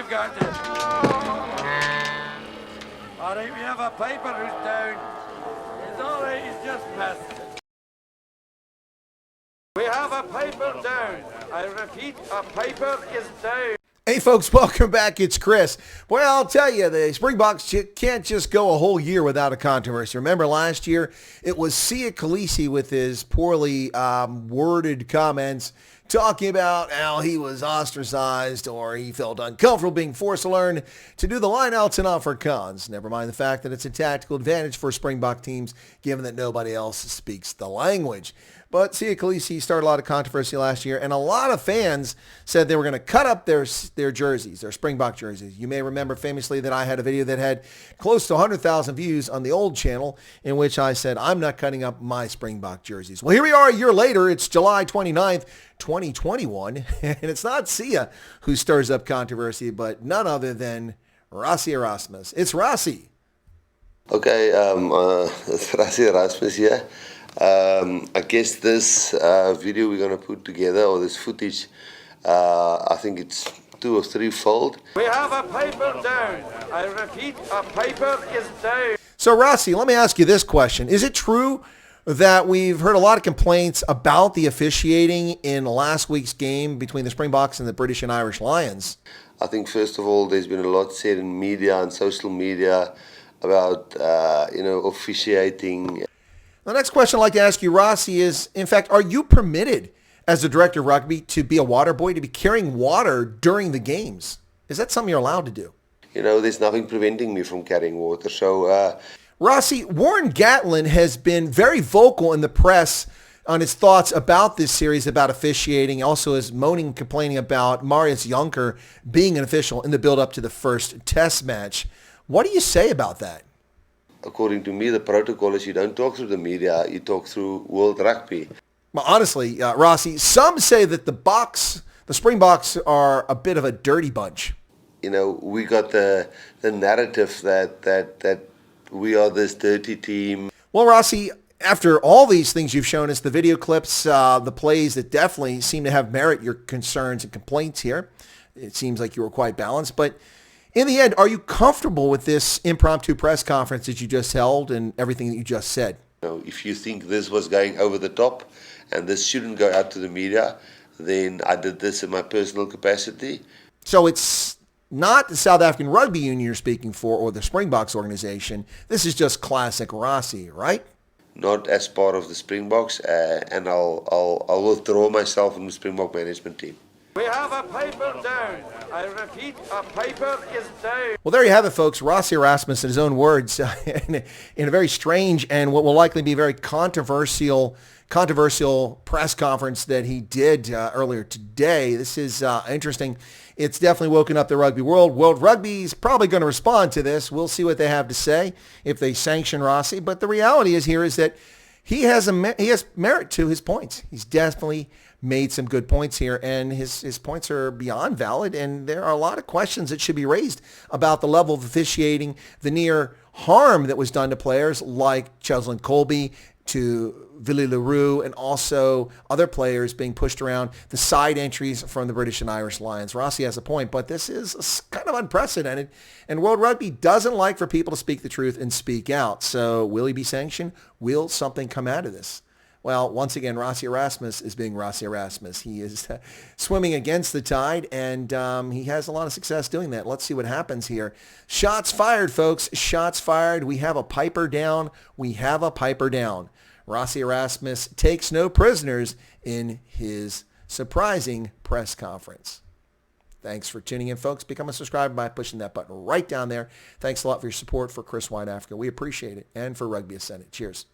you've got it. I think we have a paper who's down. It's all right, he's just missed. We have a piper down. I repeat, a piper is down. Hey folks, welcome back. It's Chris. Boy, I'll tell you, the Springboks can't just go a whole year without a controversy. Remember last year, it was Sia Khaleesi with his poorly worded comments talking about how he was ostracized or he felt uncomfortable being forced to learn to do the lineouts and Afrikaans. Never mind the fact that it's a tactical advantage for Springbok teams given that nobody else speaks the language. But Sia Khaleesi started a lot of controversy last year, and a lot of fans said they were going to cut up their jerseys, their Springbok jerseys. You may remember famously that I had a video that had close to 100,000 views on the old channel in which I said, I'm not cutting up my Springbok jerseys. Well, here we are a year later. It's July 29th, 2021, and it's not Sia who stirs up controversy, but none other than Rassie Erasmus. It's Rassie. Okay, it's Rassie Erasmus here. I guess this video we're going to put together, or this footage, I think it's 2 or 3-fold. We have a paper down. I repeat, a paper is down. So Rassie, let me ask you this question. Is it true that we've heard a lot of complaints about the officiating in last week's game between the Springboks and the British and Irish Lions? I think first of all, there's been a lot said in media and social media about, officiating. The next question I'd like to ask you, Rassie, is, in fact, are you permitted as the director of rugby to be a water boy, to be carrying water during the games? Is that something you're allowed to do? There's nothing preventing me from carrying water. So, Rassie, Warren Gatland has been very vocal in the press on his thoughts about this series, about officiating, also is moaning and complaining about Marius Jonker being an official in the build-up to the first test match. What do you say about that? According to me, the protocol is you don't talk through the media, you talk through World Rugby. Well, honestly, Rassie, some say that the Springboks are a bit of a dirty bunch. We got the narrative that we are this dirty team. Well, Rassie, after all these things you've shown us, the video clips, the plays that definitely seem to have merit your concerns and complaints here, it seems like you were quite balanced, but in the end, are you comfortable with this impromptu press conference that you just held and everything that you just said? If you think this was going over the top and this shouldn't go out to the media, then I did this in my personal capacity. So it's not the South African Rugby Union you're speaking for or the Springboks organization. This is just classic Rassie, right? Not as part of the Springboks, and I'll withdraw myself from the Springbok management team. We have a paper down. I repeat, a paper is down. Well, there you have it, folks. Rassie Erasmus, in his own words, in a very strange and what will likely be very controversial press conference that he did earlier today. This is interesting. It's definitely woken up the rugby world. World Rugby is probably going to respond to this. We'll see what they have to say if they sanction Rassie. But the reality is that he has merit to his points. He's definitely made some good points here, and his points are beyond valid, and there are a lot of questions that should be raised about the level of officiating, the near harm that was done to players like Cheslin Colby, to Willie Leroux, and also other players being pushed around, the side entries from the British and Irish Lions. Rassie has a point, but this is kind of unprecedented, and World Rugby doesn't like for people to speak the truth and speak out. So will he be sanctioned? Will something come out of this? Well, once again, Rassie Erasmus is being Rassie Erasmus. He is swimming against the tide, and he has a lot of success doing that. Let's see what happens here. Shots fired, folks. Shots fired. We have a piper down. We have a piper down. Rassie Erasmus takes no prisoners in his surprising press conference. Thanks for tuning in, folks. Become a subscriber by pushing that button right down there. Thanks a lot for your support for Chris Wyatt Africa. We appreciate it. And for Rugby Ascendant. Cheers.